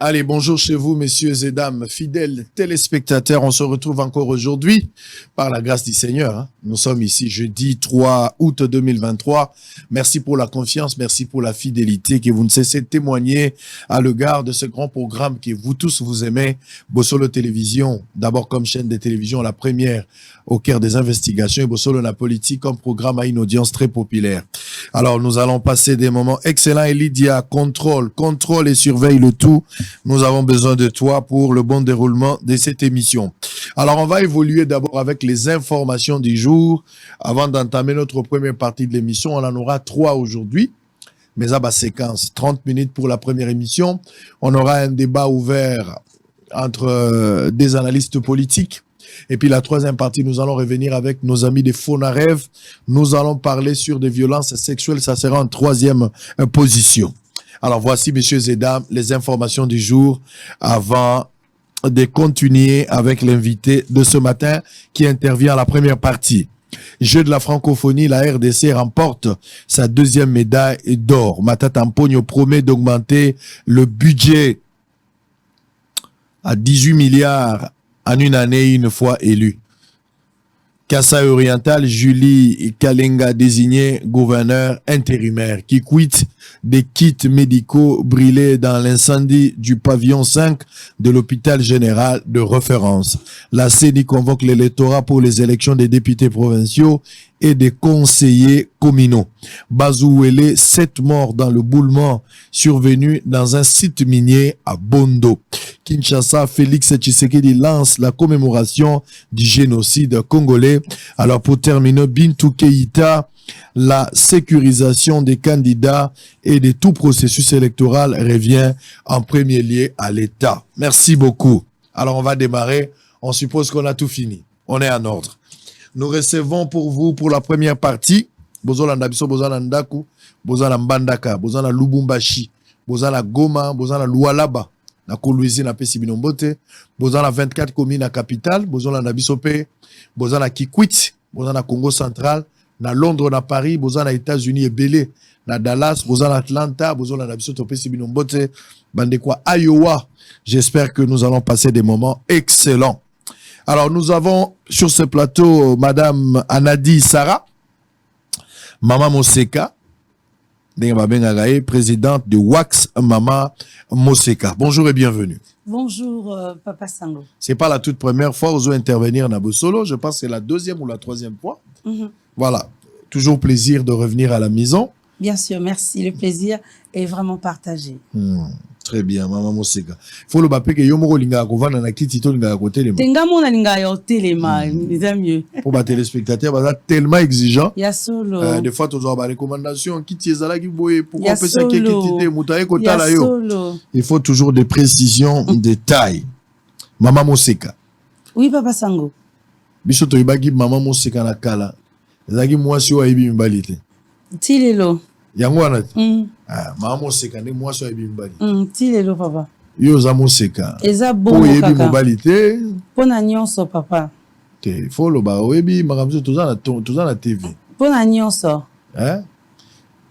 Allez, bonjour chez vous, messieurs et dames, fidèles téléspectateurs. On se retrouve encore aujourd'hui par la grâce du Seigneur. Hein. Nous sommes ici jeudi 3 août 2023. Merci pour la confiance, merci pour la fidélité que vous ne cessez de témoigner à l'égard de ce grand programme que vous tous vous aimez. Bossolo Télévision, d'abord comme chaîne de télévision, la première au cœur des investigations, et Bossolo la politique comme programme à une audience très populaire. Alors, nous allons passer des moments excellents. Et Lydia, contrôle et surveille le tout. Nous avons besoin de toi pour le bon déroulement de cette émission. Alors, on va évoluer d'abord avec les informations du jour. Avant d'entamer notre première partie de l'émission, on en aura 3 aujourd'hui. Mais à bas séquence, 30 minutes pour la première émission. On aura un débat ouvert entre des analystes politiques. Et puis la troisième partie, nous allons revenir avec nos amis des Fonarev. Nous allons parler sur des violences sexuelles. Ça sera en troisième position. Alors voici, messieurs et dames, les informations du jour avant de continuer avec l'invité de ce matin qui intervient à la première partie. Jeux de la francophonie, la RDC remporte sa 2e médaille d'or. Matata Mpogno promet d'augmenter le budget à 18 milliards en une année, une fois élu. Kasaï Oriental, Julie Kalenga désigné gouverneur intérimaire qui quitte des kits médicaux brûlés dans l'incendie du pavillon 5 de l'hôpital général de référence. La CENI convoque l'électorat pour les élections des députés provinciaux et des conseillers communaux. Bazouele, 7 morts dans l'éboulement survenu dans un site minier à Bondo. Kinshasa, Félix Tshisekedi lance la commémoration du génocide congolais. Alors pour terminer, Bintou Keïta, la sécurisation des candidats et de tout processus électoral revient en premier lieu à l'État. Merci beaucoup. Alors on va démarrer. On suppose qu'on a tout fini. On est en ordre. Nous recevons pour vous, pour la première partie, Bozolanda Biso, Bozolanda Ndaku, Bozolanda Mbandaka, Bozolanda Lubumbashi, Bozolanda Goma, Bozolanda Lualaba, na Kolwezi na Pesi Binombote, Bozolanda 24 communes à capitale, Bozolanda Bisope, Bozolanda Kikwit, Bozolanda Congo central, na Londres, na Paris, Bozolanda États-Unis et Belé, na Dallas, Bozolanda Atlanta, Bozolanda Bisope Pesi Binombote, Bandekwa Iowa. J'espère que nous allons passer des moments excellents. Alors, nous avons sur ce plateau Madame Anadi Sarah, Mama Moseka, présidente de WAX Mama Moseka. Bonjour et bienvenue. Bonjour, Papa Sango. C'est pas la toute première fois où vous intervenir dans Bossolo. Je pense que c'est la 2e ou la 3e fois. Voilà. Toujours plaisir de revenir à la maison. Bien sûr, merci. Le plaisir est vraiment partagé. Très bien, Maman Moseka. Faut le bapé que yomoro linga kovana na kiti to linga côté les mains. Tenga mona linga yo telema, c'est mieux. Pour les téléspectateurs, bah tellement exigeant. Ya solo. Des fois tu as des recommandations qui ezala ki boye pourquoi on peut ça qui quitter mutaye kota la yo. Il faut toujours des précisions, des tailles. Maman Moseka. Oui, Papa Sango. Biso to ibaki Maman Moseka na kala. Ezaki mwasi wa ibi mbalite. Tilelo. Yango wana. Maman Moseka ne mwasi wa ibi mbali. Tilelo papa. Yo za Moseka. Eza bon kaka. Ibi mbalite. Pona nyonso papa. Te follow ba oyebi makamzo toza na TV. Pona nyonso.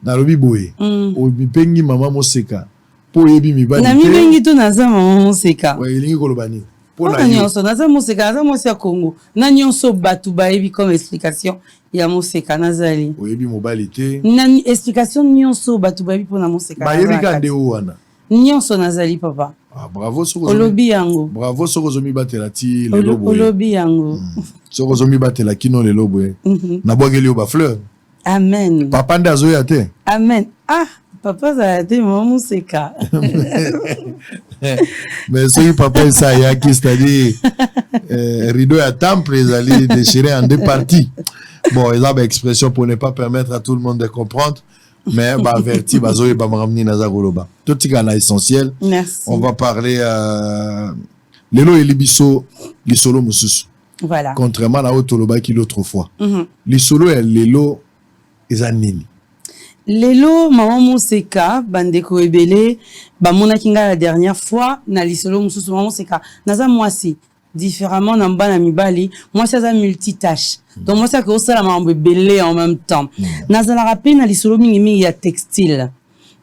Na lobi boye. Oyebi pengi Maman Moseka. Po yebi mibali. Na mibengi to naza Maman Moseka. Wa elingi kolobani. Pona nyonso naza Moseka, naza Moseka Congo. Na nyonso batu ba yebi comme explication. Ya Moseka nazali. Oyebi mobali te. Na explication nyonso batu ba yebi pona Moseka. Ba yebi kande wana. Nyonso nazali papa. Bravo soko. Olobi yango. Bravo soko zomi batela ti le lobo. Olobi yango. Soko zomi batela kino le lobo. Na bwageli yo ba fleur. Amen. Papa ndazo ya te. Amen. Ah, papa za ya te Maman Moseka. Mais ce papa ça y a qui c'est-à-dire rideau à temple ils allaient déchirer en 2 parties. Bon, ils ont une expression pour ne pas permettre à tout le monde de comprendre. Mais bah averti bazoé ba ramni na zagoloba. Tout ce qui est essentiel. Merci. On va parler lelo elibiso lisolo mususu. Voilà. Contrairement à Otoloba qui l'autre fois. Lisolo et lelo ezanini. Lelo Maman Moseka bandeko ebele ba mona kinga la dernière fois na lisolo mususu Maman Moseka naza mwasi différemment na mbana mibali moi ça a multitâche donc moi ça que ça la mambo belé en même temps nazala rappelé na lisolo mingi mingi ya textile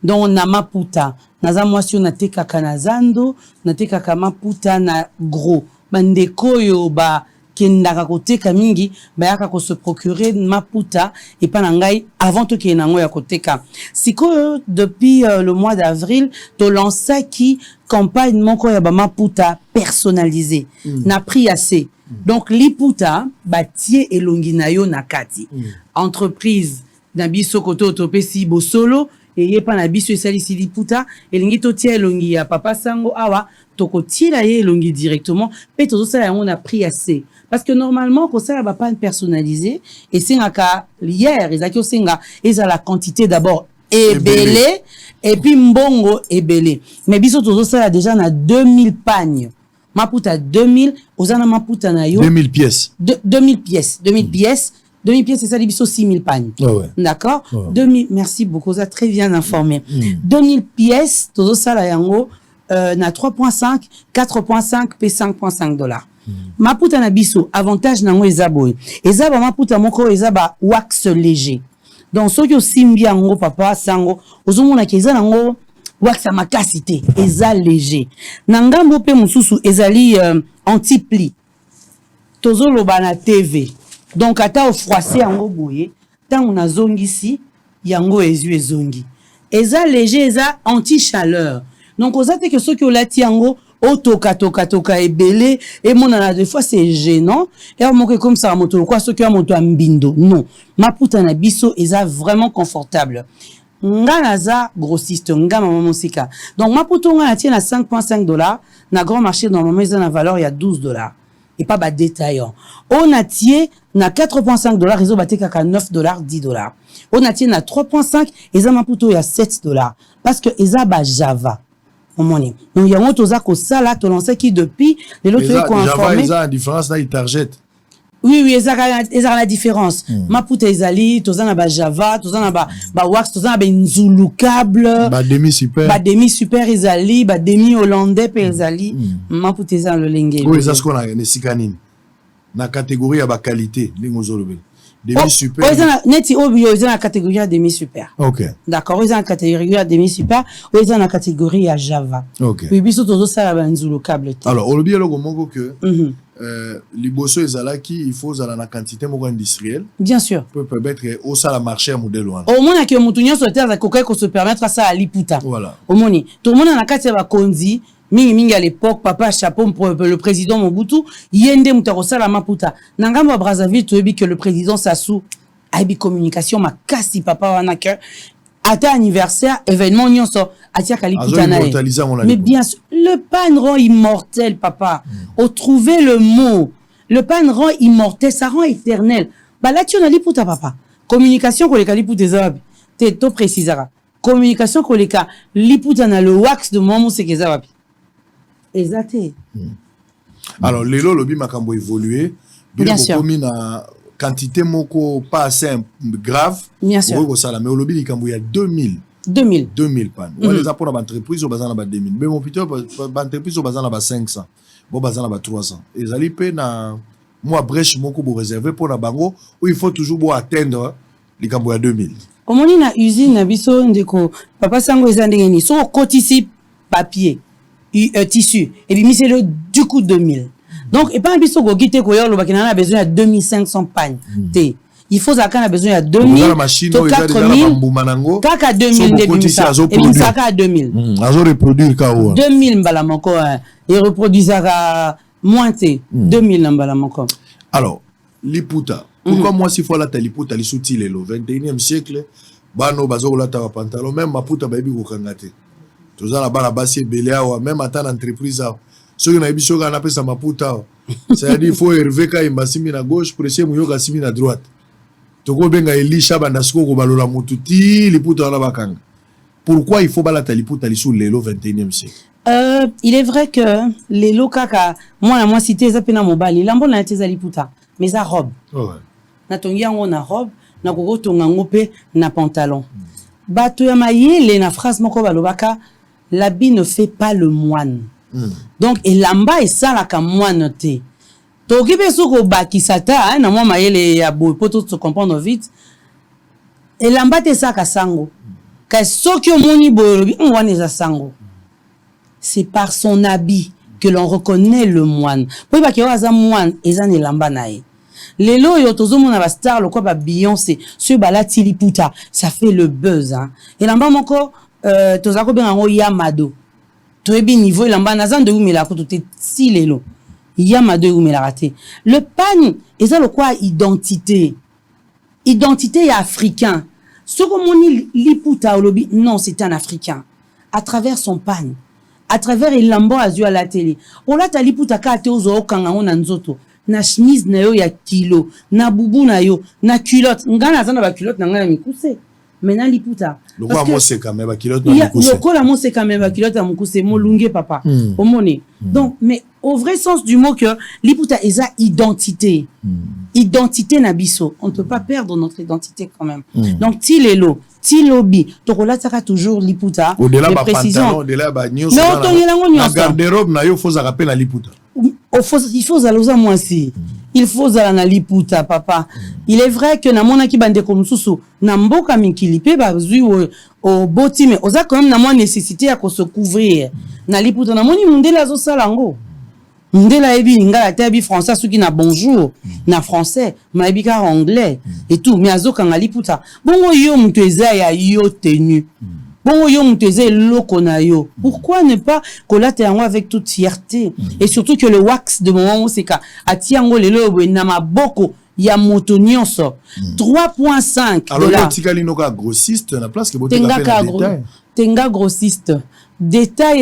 donc na maputa naza mwasi oyo natekaka na zando, natekaka maputa na gros. Bandeko yo ba kendaka koteka mingi, bayaka ko se procurer maputa et pas na ngai avant to ke nango ya koteka. Siko depuis le mois d'avril, to lança qui campagne moko ya ba maputa personnalisé. Na prix assez. Donc liputa batie elongi na yo na kati. Entreprise na biso koto topesi bosolo et yepa na biso esalisi liputa elingi totia elongi ya papa sango awa tokotiela ye elongi directement pe tozosala yango na prix assez. Parce que normalement ko ça va pas personnalisé et singaka hier ezaki osenga eza la quantité d'abord ebele et puis mbongo ebele. Mais biso tozosala déjà na 2000 pagnes. Maputa 2000, ozana maputa na yo 2000 pièces. 2000 pièces, 2000 pièces. 2000 pièces, c'est ça, les 6000 pagnes. Ouais. D'accord? Ouais. 2000, merci beaucoup, ça très bien informé. 2000 pièces, tout ça, là, yango, na 3.5, 4.5, p 5.5 $. Maputa na biso, avantage nango ezaboy. Ezaba maputa moko ezaba wax léger. Donc, ceux qui ont simbi yango, papa, sango, ozomona ki eza nango, wax à makasité, eza léger. Nangambo pe mususu, ezali anti-pli. Tozo loba na TV. Donc, ata au froissé yango boye, tant on a zongi si, yango ezu ezongi. Eza léger, eza anti-chaleur. Donc, osate que ceux qui ont lati yango, toka ebele, et mon ana des fois c'est gênant, et on manque comme ça, moto, quoi, ceux qui ont moto ambindo. Non. Maputa na biso, eza vraiment confortable. Nga naza grossiste, nga maman monsika. Donc, maputa nga na tient à 5.5 $, na grand marché, normalement, ils ont la valeur, il y a 12 $. Et pas bas détaillant. On a tié na 4.5 $, réseau baté kaka 9 $, 10 $. On a tié na 3.5, et ça maputo il y a 7 $. Parce que eza ba Java. On m'en est. Donc il y a un toza ko ça là, to lancé qui depuis, les autres ko informé. Java, eza différence là, il target. Oui, eza la différence. Maputo ezali, toza na ba Java, toza na ba wax, toza na ba Nzulu câble. Ba demi super. Ba demi super ezali, ba demi hollandais pe ezali. Maputo eza le lenge. Oui, c'est ce qu'on a ne sikanine. Na catégorie à ba qualité, lingozolobe. Demi super. Oui, neti obio eza na catégorie à demi super. OK. D'accord, eza na catégorie à demi super, ou eza na catégorie à Java. OK. Oui, biso tozo sala ba Nzulu câble. Alors, olobi eloko moko que liboso ezalaki, il faut zala na quantité moko industrielle. Bien sûr. Peut permettre au sala marché à modèle wana. Au moins que mutu nyonso terre kokai ko se permettre ça à liputa. Voilà. Au moni. Tout le monde na kati ba konzi mingi à l'époque papa chapeau pour le président Mobutu yende mutako sala maputa. Nangamba Brazzaville tu que le président Sassou a eu communication makasi papa wana que ata anniversaire événement nyonso atia kaliputa na. Mais bien sûr, le pan rend immortel papa. Au trouver le mot, le pan rend immortel, ça rend éternel. Bah là tu on a liputa papa. Communication ko le kaliputa zabi. Te to précisera. Communication ko le ka liputa na le wax de momo c'est que zabi. Exact. Alors, lelo lobi makambo évolué. Bien sûr. Comme na quantité moko pas assez grave. Bien sûr. Mais au lobi likambo il y a 2000 pannes. On les a pour l'entreprise au bazan na 2000. Mais mon plutôt l'entreprise au bazan na 500. Bon bazan na 300. Et zali pe na moi brèche moko bo réservé pour la bango où il faut toujours bo atteindre likambo ya 2000. Au moni na usine na biso ndeko papa sango ezandenge ni so kotisi papier. Tissu et puis c'est le du coup 2000. Donc et pas un biso go gite ko yolo bakina na besoin de 2500 pagnes. Il faut ça quand a besoin de 2000 to 4000 kaka 2000 début ça et puis ça ka 2000 azo reproduire ka wa 2000 mbala moko et reproduire ça moitié 2000 mbala moko. Alors liputa pourquoi moi si faut la liputa li souti le 21e siècle bano bazo la ta pantalon même maputa baby ko kangate toza na bana basi ebele awa même ata na entreprise awa soki na biso ka na pesa maputa awa c'est-à-dire il faut hervé ka imbasimi na gauche presser muyoka simi na droite toko benga elisha banda siko ko balola mututi liputa na bakanga. Pourquoi il faut balata liputa li sous lelo 21e siècle? Il est vrai que les lokaka moi cité za pena mobali lambo na teza liputa mais za robe. Ouais. Na tongi yango na robe na koko tonga ngope na pantalon. Bato ya mayele na phrase moko balobaka l'habit ne fait pas le moine. Donc, et lamba et ça la ka moine te. Toki be soko bakisata, na moi mayele ya bo, pour tout se comprendre vite. Et lamba te ça ka sango. Ka soki omoni boyolobi, on wane za sango. c'est par son habit que l'on reconnaît le moine. Pour pas qu'il y ait un moine, ils ont lamba nae. Lelo yo tozo mona ba star le quoi ba Beyoncé, ce balati liputa, ça fait le buzz hein. Et lamba moko toza ko benga ngo Yamado. To ebi niveau lamba nazan de umela ko tout si lelo. Yamado umela raté. Le pagne, et ça le quoi identité. Identité africain. Ce que moni liputa olobi, non, c'est un africain. À travers son pagne. À travers il lambo azu à la télé. Ola ta liputa ka te ozo okanga ona nzoto. Na chemise na yo ya kilo, na bubu na yo, na culotte. Ngana zana ba culotte na ngana mikuse. Mena liputa. Le roi Mose quand même ba culotte na mikuse. Le kola Mose quand même ba culotte na mikuse molunge papa. Omone. Donc mais au vrai sens du mot que liputa eza identité. Identité na biso. On ne peut pas perdre notre identité quand même. Donc tilelo, tilobi, tokola saka toujours liputa. Au-delà ba pantalon, au-delà ba nyoso. Non, tonyelango nyoso. Na garde-robe na yo faut ça rappeler la liputa. Il faut zaloza moi si. Il faut zala na liputa papa. Il est vrai que na mona ki bande ko mususu na mboka minkilipe ba zui au boti mais oza quand même na moi nécessité à se couvrir. Na liputa na moni mundela zo salango. Mundela ebi ngala tabi français suki na bonjour na français ma ebi ka anglais et tout mais azoka na liputa. Bongo yo mtu eza ya yo tenu. Bon, yo muteze loko na yo. Pourquoi ne pas collater en avec toute fierté et surtout que le wax de moment c'est ka atiango lelo na maboko ya moto nyonso 3.5 alors le tikali noka grossiste na place que boté ka détail tenga grossiste détail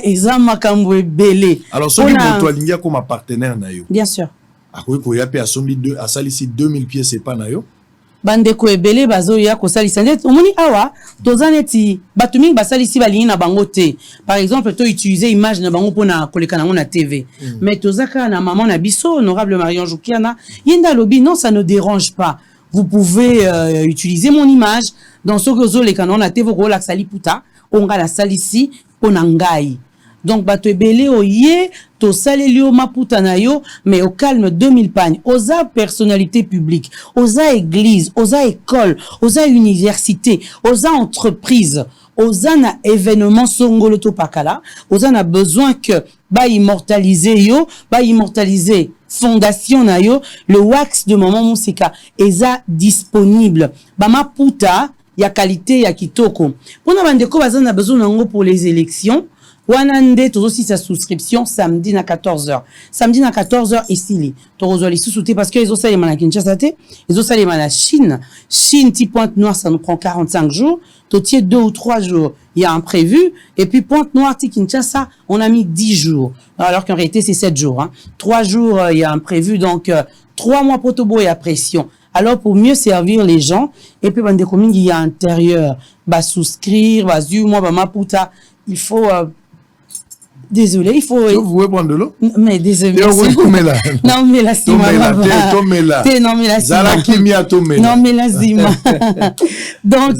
eza makambo ebele alors soki moto alingia comme partenaire na yo bien sûr akoki ko ya pe asombi a salisi 2000 pièces c'est pas na yo bandeko ebele bazo ya ko salisa ndeti omoni awa tozaneti batu mingi basalisi balingi na bango te par exemple to utiliser image na bango pona koleka nango na TV mais tozaka na maman na biso honorable Marion Joukiana yenda lobi non ça ne dérange pas vous pouvez utiliser mon image dans ce que zo le canon na TV ko la sali puta onga la salisi pona ngai donc bato ebele oye to salelio maputa na yo mais au calme 2000 pagnes oza personnalité publique oza église oza école oza université oza entreprise oza na événement songolo to pakala oza na besoin que ba immortaliser yo ba immortaliser fondation na yo le wax de maman musika eza disponible ba maputa ya qualité ya kitoko pona bandeko baza na besoin nango pour les élections Wanande tout aussi sa souscription samedi à 14h. Samedi à 14h ici Torozo les sous-soutés parce que ils ont ça les à Kinshasa, ils ont ça les à la Chine. Chine petit Pointe-Noire ça nous prend 45 jours, Totier 2 ou 3 jours. Il y a un prévu et puis Pointe-Noire Kinshasa, on a mis 10 jours. Alors qu'en réalité c'est 7 jours hein. 3 jours il y a un prévu donc 3 mois potobo et à pression. Alors pour mieux servir les gens et puis bande communes il y a intérieur, bah souscrire, bah moi bah maputa, il faut désolé, il faut. Vous pouvez prendre de l'eau? Mais désolé. Non, mais la Zima. Non, mais la Zima. Non, mais la Zima. Donc.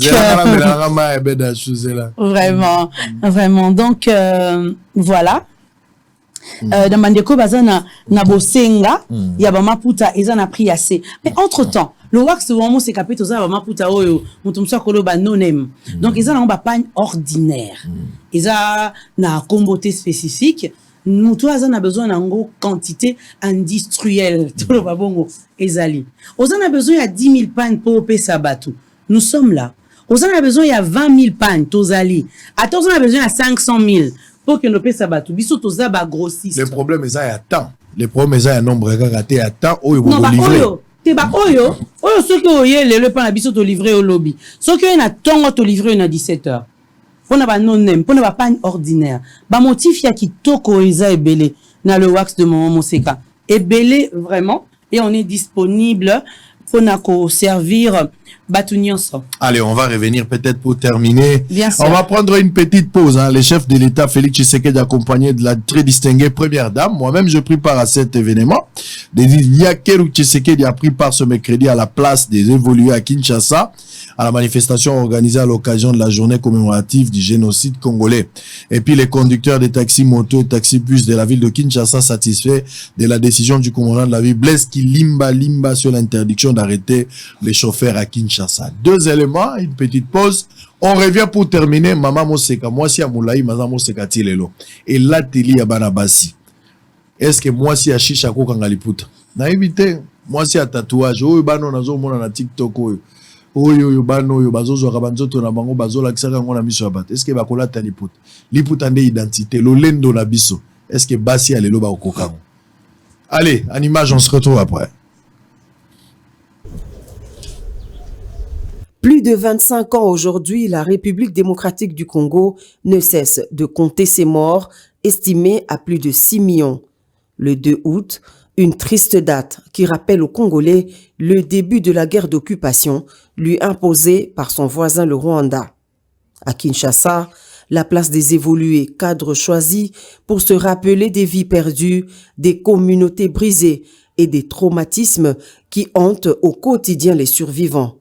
Vraiment, vraiment. Donc, voilà. Dans Mandeko, bazana na bosenga, ya ba maputa, ils en a pris assez. Mais entre-temps, le wax, vraiment, c'est capé, tout ça, ba maputa, oyo, mutumsa kolo ba nonem. Donc, ils en ont ba pagne ordinaire. Ils ont na comboté spécifique. Nous, tous, on a besoin d'une quantité industrielle. Tout le babongo, ezali. On a besoin de 10 000 pagnes pour opérer sabatou. Nous sommes là. On a besoin de 20 000 pagnes, tozali. Attends, on a besoin de 500 000. Pour que nous puissions battre, biso toza ba grossiste. Le problème est à temps. Le problème est un nombre raté à temps où ils vont livrer. Non, te ba oyo ce que oye le pan la biso to livrer au lobby. Ce que na tongo to livrer na 17h. Pour na ba non nem, pour na ba pagne ordinaire. Ba motif ya kitoko eza ebele na le wax de maman Moseka. Ebele vraiment et on est disponible pour na ko servir. Allez, on va revenir peut-être pour terminer. Bien sûr. On va prendre une petite pause. Hein. Le chef de l'État, Félix Tshisekedi, accompagné de la très distinguée première dame. Moi-même, je pris part à cet événement. Yakeru Tshisekedi a pris part ce mercredi à la place des évolués à Kinshasa, à la manifestation organisée à l'occasion de la journée commémorative du génocide congolais. Et puis, les conducteurs des taxis moto et taxi-bus de la ville de Kinshasa satisfaits de la décision du commandant de la ville, Blaise Kilimba sur l'interdiction d'arrêter les chauffeurs à Kinshasa. Kinshasa. 2 éléments, une petite pause. On revient pour terminer. Maman Moseka, moi si à Moulaï, Maman Moseka Tilelo. Et là, Tili à Banabasi. Est-ce que moi si à Chichako Kangaliputa? Na évité, moi si à tatouage, oh, bano nazo mona na TikTok, oh, bano, bazozo rabanzoto na bango, bazola kisaka ngona miso abat. Est-ce que bakola taliputa? Liputa nde identité, lolendo na biso. Est-ce que Basi a lelo ba okokango? Allez, en image, on se retrouve après. Plus de 25 ans aujourd'hui, la République démocratique du Congo ne cesse de compter ses morts, estimés à plus de 6 millions. Le 2 août, une triste date qui rappelle aux Congolais le début de la guerre d'occupation lui imposée par son voisin le Rwanda. À Kinshasa, la place des évolués cadres choisis pour se rappeler des vies perdues, des communautés brisées et des traumatismes qui hantent au quotidien les survivants.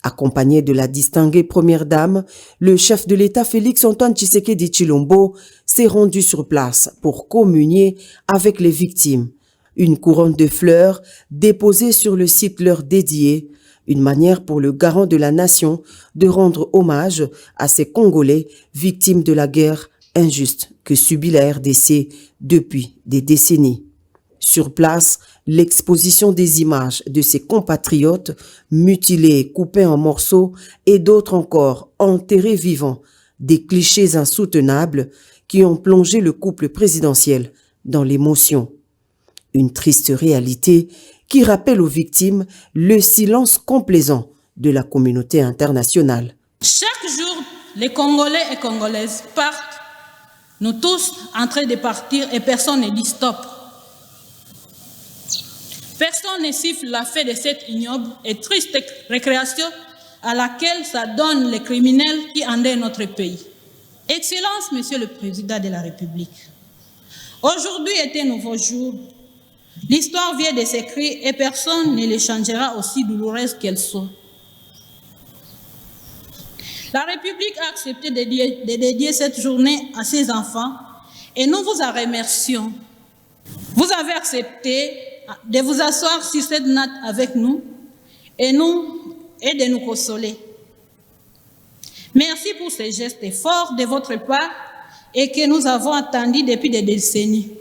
Accompagné de la distinguée première dame, le chef de l'État Félix-Antoine Tshisekedi Tshilombo s'est rendu sur place pour communier avec les victimes. Une couronne de fleurs déposée sur le site leur dédié, une manière pour le garant de la nation de rendre hommage à ces Congolais victimes de la guerre injuste que subit la RDC depuis des décennies. Sur place, l'exposition des images de ses compatriotes mutilés, coupés en morceaux et d'autres encore enterrés vivants, des clichés insoutenables qui ont plongé le couple présidentiel dans l'émotion. Une triste réalité qui rappelle aux victimes le silence complaisant de la communauté internationale. Chaque jour, les Congolais et Congolaises partent, nous tous en train de partir et personne ne dit stop. Personne ne siffle la fin de cette ignoble et triste récréation à laquelle ça donne les criminels qui endettent notre pays. Excellence, Monsieur le Président de la République, aujourd'hui est un nouveau jour. L'histoire vient de s'écrire et personne ne les changera aussi douloureuse qu'elle soit. La République a accepté de dédier cette journée à ses enfants et nous vous en remercions. Vous avez accepté de vous asseoir sur cette natte avec nous et de nous consoler. Merci pour ces gestes forts de votre part et que nous avons attendus depuis des décennies.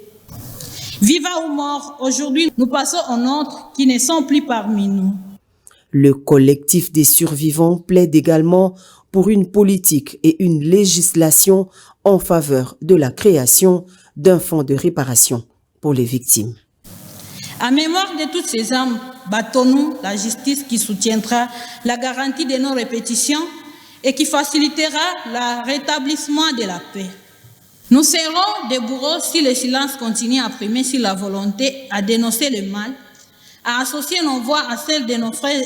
Vivants ou morts, aujourd'hui, nous passons aux nôtres qui ne sont plus parmi nous. Le collectif des survivants plaide également pour une politique et une législation en faveur de la création d'un fonds de réparation pour les victimes. En mémoire de toutes ces âmes, battons-nous la justice qui soutiendra la garantie de nos répétitions et qui facilitera le rétablissement de la paix. Nous serons des bourreaux si le silence continue à primer sur la volonté à dénoncer le mal, à associer nos voix à celles de nos frères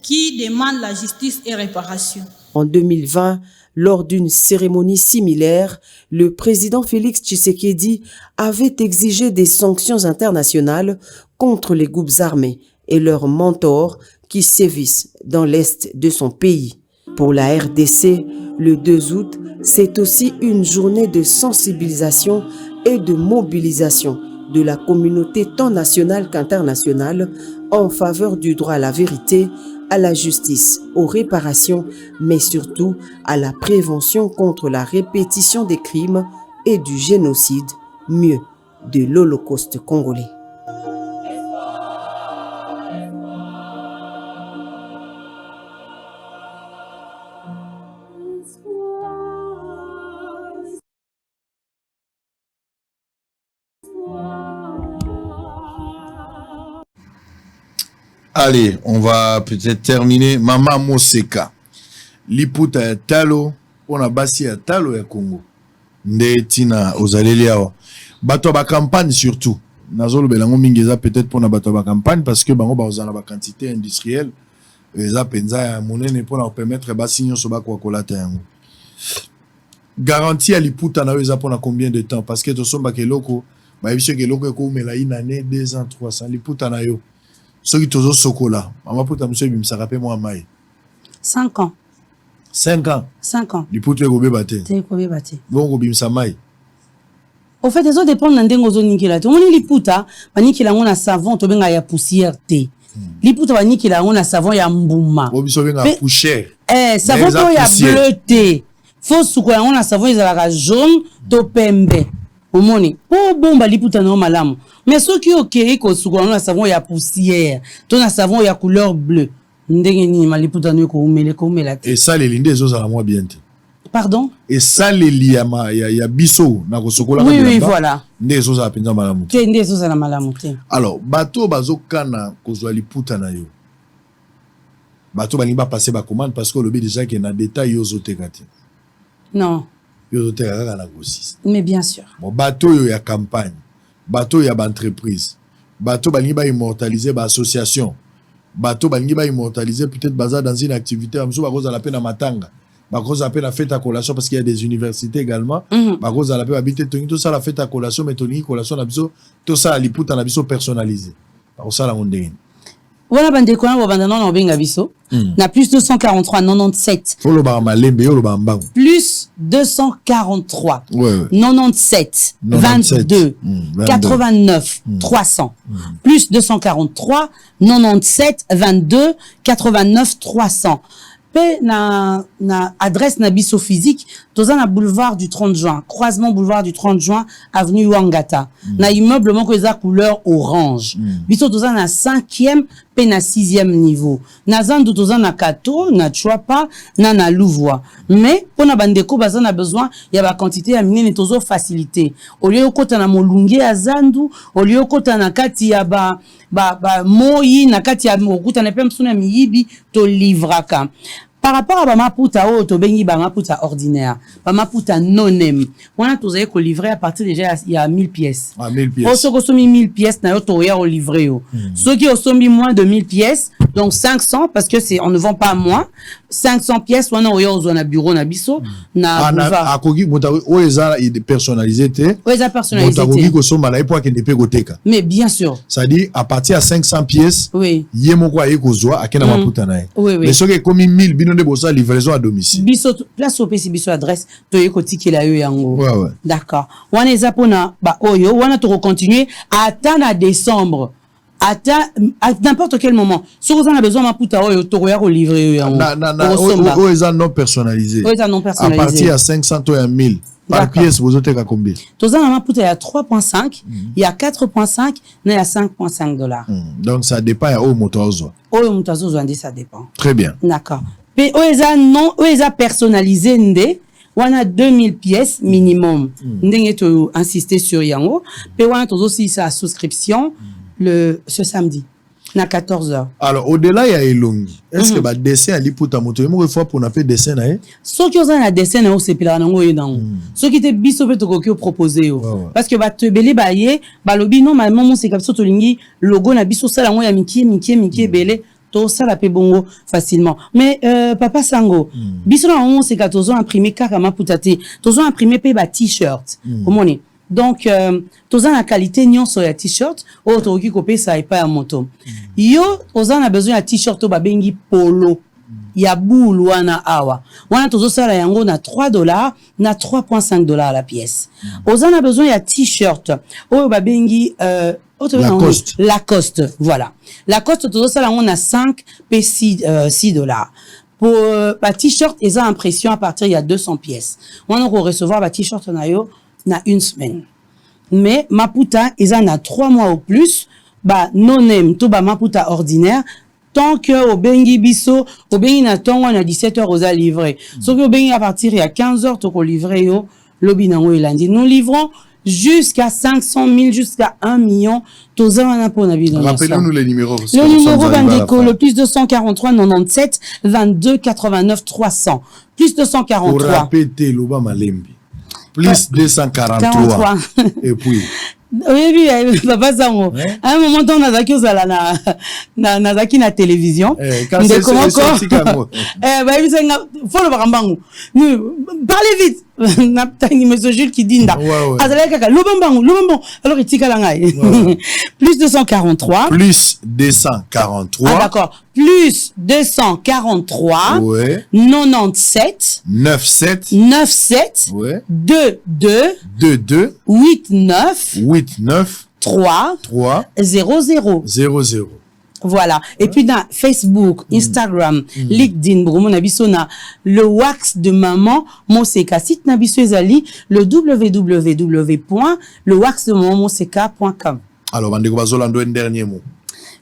qui demandent la justice et réparation. En 2020, lors d'une cérémonie similaire, le président Félix Tshisekedi avait exigé des sanctions internationales contre les groupes armés et leurs mentors qui sévissent dans l'est de son pays. Pour la RDC, le 2 août, c'est aussi une journée de sensibilisation et de mobilisation de la communauté tant nationale qu'internationale en faveur du droit à la vérité, à la justice, aux réparations, mais surtout à la prévention contre la répétition des crimes et du génocide, mieux, de l'Holocauste congolais. Allez, on va peut-être terminer. Maman Moseka. Liputa ya talo. On a basi ya talo ya Congo. Nde tina ozaleli awa. Bato ba campagne surtout. Nazolo belango mingeza peut-être pour na bato ba campagne parce que bango ba ozana ba quantité industrielle. Eza penza ya monene pour na permettre basi nyonso ba kwa kolata yango. Garantie à liputa na eza pour na combien de temps parce que to somba keloko ba biso keloko ko mela une année 2 ans 300 liputa na yo. Ce qui tozo sokola, maman puta monsieur bimsa rappelle moi mai. 5 ans. 5 ans. 5 ans. Li putu ko bebate. Te ko bebate. Bon ko bimsa mai. Au fait, eso dépend na ndengo zo ninkela. To moni li puta, ba ninkela ngona savon to benga ya poussière te. liputa baniki la on a savon ya mbuma Obiso benga poussière. savon to ya bleuté faut sukola on a savon ezalaka jaune to pembe omoni po bomba liputa no malamu mais soki okei ko sukola on a savon ya poussière to na savon ya couleur bleue ndenge ni maliputa no ko umela te Et ça les linde ezo za moi bien. pardon Et ça les liama ya biso na ko sukola oui oui voilà nde ezo za penza malamu. te nde ezo za malamu te Alors bato bazokana kozwa liputa na yo. Bato balingi ba passer ba commande parce que le but déjà que na détail yo zotekati. non Yo zotekaka na grossiste. mais bien sûr Bon bato yo ya campagne, bato ya ba entreprise, bato balingi ba immortaliser ba association, bato balingi ba immortaliser peut-être baza dans une activité amso ba cause à la peine à matanga, ba cause à peine à fête à collation parce qu'il y a des universités également, ba cause à la peine habiter tout ça la fête à collation mais toni collation na biso tout ça liputa na biso personnalisé. Par ça la ondine. Voilà bandeko na bobandana na obenga biso na plus 243 97 Faut le ba malembe yo le ba mbangu. plus 243 Ouais. 97 22 89 300 plus 243 97 22 89 300 pe na adresse na biso physique toza na boulevard du 30 juin croisement boulevard du 30 juin avenue Wangata na immeuble moko eza couleur orange biso toza na 5e pe na 6e niveau na zandu toza na Kato na Chwapa na Louvois mais pona bandeko baza na besoin ya ba quantité ya minene tozo facilité au lieu kota na molunge ya zandu au lieu kota na kati ya ba moyi na kati ya okuta na pe msuna miyibi to livraka. Par rapport à Bamaputa to bengi Bamaputa ordinaire, Bamaputa non-em, on a tous ko livrer à partir déjà il y a 1000 pièces. Ah 1000 pièces. Au somi 1000 pièces na yo to ya au livrer yo. Ceux qui ont somi moins de 1000 pièces, donc 500 parce que c'est on ne vend pas moins. 500 pièces on a yo na bureau na biso na boulevard. Akogi motawi oeza personnalisé te. Oeza personnalisé. Motawi ko soma la epo akende pe goteka. Mais bien sûr. Ça dit à partir à 500 pièces. Oui. Yemoko aye kozwa akena maputa na ye. Oui oui. Mais ceux qui comme 1000 bino de bossa livraison à domicile. Biso place au PC biso adresse to yeko tikela yo yango. Ouais ouais. D'accord. Wana ezapona ba oyo wana to continuer à attendre à décembre. À n'importe quel moment. Si vous en avez besoin maputa oyo to ya ko livrer yo yango. Oeza non personnalisé. Oeza non personnalisé. À partir à 500 to à 1000. Par pièce vous êtes à combien? Toza na maputa il y a 3.5, il y a 4.5, il y a 5.5 $. Donc ça dépend au motozo. Oyo motozo zandi ça dépend. Très bien. D'accord. Mais oeza personnalisé nde wana 2000 pièces minimum. Ndenge to insister sur yango. Pe wana tozo si sa souscription ce samedi na 14h. Alors au-delà ya elongi, est-ce que ba dessin ali puta moto yemo fois pour na fait dessin na ye? Soki oza na dessin na o sepila nango yedango. Soki te biso pe to ko proposer yo. Parce que ba te belé ba ye, ba lobi non maman c'est comme ça to lingi logo na biso sala ngo ya mikie belé. To sala pe bongo facilement. Mais papa Sango, biso na on c'est que tozo imprimer kaka maputa te. Tozo imprimer pe ba t-shirt. Omoni. Donc toza na qualité nyonso ya t-shirt o to ki kopé ça et pas à moto. Yo oza na besoin ya t-shirt to ba bengi polo. Ya boule wana awa. Wana tozo sala yango na $3 na 3.5 $ la pièce. Oza na besoin ya t-shirt o ba bengi Lacoste, voilà. Lacoste, tout ça, on a 5 p 6 $. Pour la t-shirt, ils ont impression à partir il y a 200 pièces. On a recevoir la t-shirt na une semaine. Mais Maputa, ils en a 3 mois ou plus. Bah non tout ba Maputa ordinaire. Tant que au bengi biso, au bengi na temps on a 17h aux à livrer. Sauf que au bengi à partir il y a 15h to ko livrer yo lobi nango ilandi. Nous livrons jusqu'à 500 000, jusqu'à 1 million. Rappelez-nous les numéros. Le numéro Bandeco, le plus 243 97 22 89 300. Plus 243. Pour répéter, l'Oba Malembi. Plus 243. Et puis. Oui, papa Sango. À un moment, on a zaki na zaki na télévision. Quand c'est sorti comme faut le barambangu. Parlez vite. Naptani monsieur Jules qui dit nda. Azala kaka lobambangu. Alors il tika langai. Plus 243. Plus 243. Ah d'accord. Plus 243. Ouais. 97. 97. Ouais. 22. 89. 3 00. Voilà. Et puis dans Facebook, Instagram, LinkedIn, Brumo Nabisona, le wax de maman Moseka. Site Nabiso Ezali, le www.lewaxdemamanmoseka.com. Alors, Bandeko Bazolando, un dernier mot.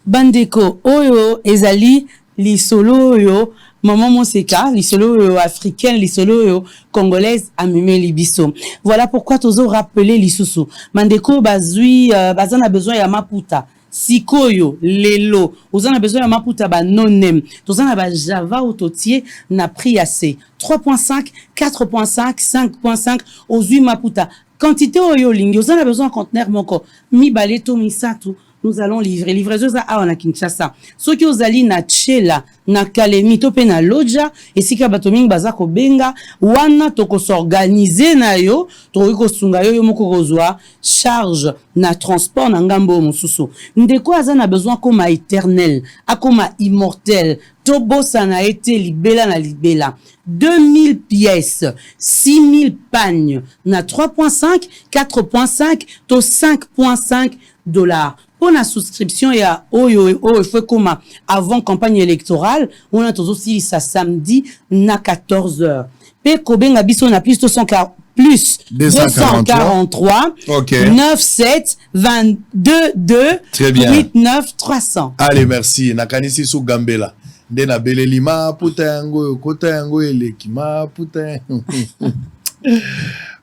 Bandeko, Oyo, Ezali, Lisolo, Oyo, Maman Moseka, Lisolo, Oyo, africaine, Lisolo, Oyo, congolaise, Amime Libiso. Voilà pourquoi Tozo rappeler Lisusu. Bandeko, Bazui, Bazan a besoin ya Maputa. Sikoyo, lelo, ozana besoin ya maputa ba nonem, tozana ba java ototier na prix assez 3.5, 4.5, 5.5 ozui maputa. Quantité oyo lingi, ozana besoin conteneur moko, mi baleto mi satou. Nous allons livrer. Livreuse à on a Kinshasa. Ceux qui osali na Tchela, na Kalemi, tope na Loja, et si kabatoming bazako benga, wana toko s'organiser na yo, toko sunga yo moko kozwa, charge na transport na ngambo mususu. Ndeko azana besoin comme éternel, a comme immortel, tobo ça na été libela na libela. 2000 pièces, 6000 pagnes, na 3.5, 4.5, to 5.5 $. Pour la souscription, il y a il faut comme avant campagne électorale, on a aussi ça samedi na 14h. Pe kobenga biso na plus 243 okay. 97 22 2 89 300. Allez, merci. Nakanisi sou Gambela. De na beleli ma puta yango, kota yango eleki ma puta.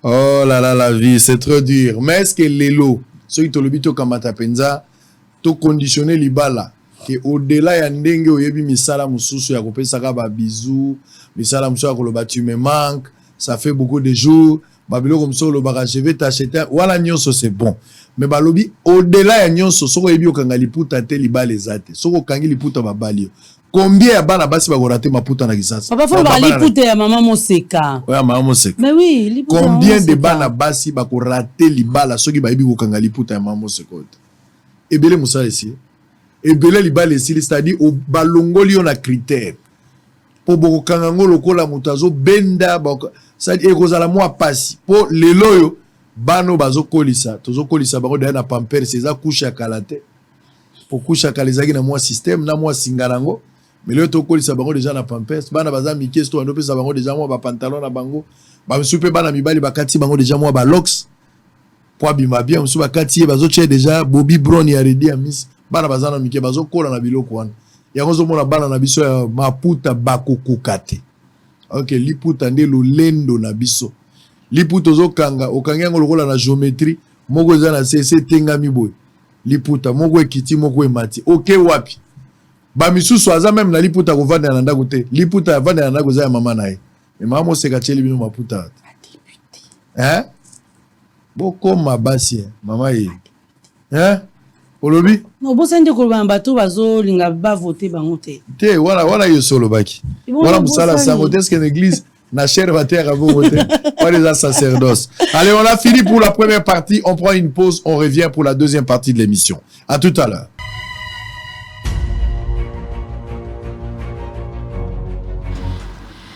Oh là là, la vie, c'est trop dur. Mais est-ce que l'élo, ceux qui te le bito kamata penza, to conditionner libala, que au-delà ya ndenge oyebi misala mususu ya kopesa ka ba bisou, misala mususu ya koloba tu me manques, ça fait beaucoup de jours, babilo comme ça le baka je vais t'acheter, wala nyonso c'est bon. Mais balobi au-delà ya nyonso soko yebi okanga liputa te libala ezate, soko kangi liputa babali. Combien ya bana basi bakorate maputa na kisasa? Papa faut ba liputa ya maman Moseka. Ouais, maman Moseka. Mais oui, liputa. Combien de bana basi bakorate libala soki bayebi kokanga liputa ya maman Moseka? Ebele musala ici. Ebele libala ici, c'est-à-dire au balongoli on a critère. Po bokanga ngolo kola mutazo benda c'est-à-dire ekozala moi pasi. Po leloyo bano bazo kolisa, tozo kolisa bako na pamper seza couche ya kalate. Po couche ya kalezaki na moi système na moi singarango. Mais le to kolisa bango déjà na pampers, bana baza mikesto ando pesa bango déjà moi ba pantalon na bango. Ba msupe bana mibali bakati bango déjà moi ba locks. Po bima bien msuba kati bazo che déjà Bobby Brown ya redi amis. Bana baza na mike bazo kola na biloko wana. Yango zo mona bana na biso ya maputa bakokokate. OK, liputa nde lo lendo na biso. Liputa zo kanga, okanga yango lokola na géométrie, moko za na CC tengami boy. Liputa moko ekiti moko emati. OK wapi? Ba misusu aza même na liputa ko vanda na ndako te. Liputa ya vanda na ndako za ya mama na ye. Mais maman Moseka cheli bino maputa. Hein? Boko mabasi mama ye. Hein? Olobi? No bosende ko ba bato bazo linga ba voter bango te. Te wala yo solo baki. Wala musala sangoteske l'église na cher va terre à vous voter. Pas les sacerdoces. Allez, on a fini pour la première partie, on prend une pause, on revient pour la deuxième partie de l'émission. À tout à l'heure.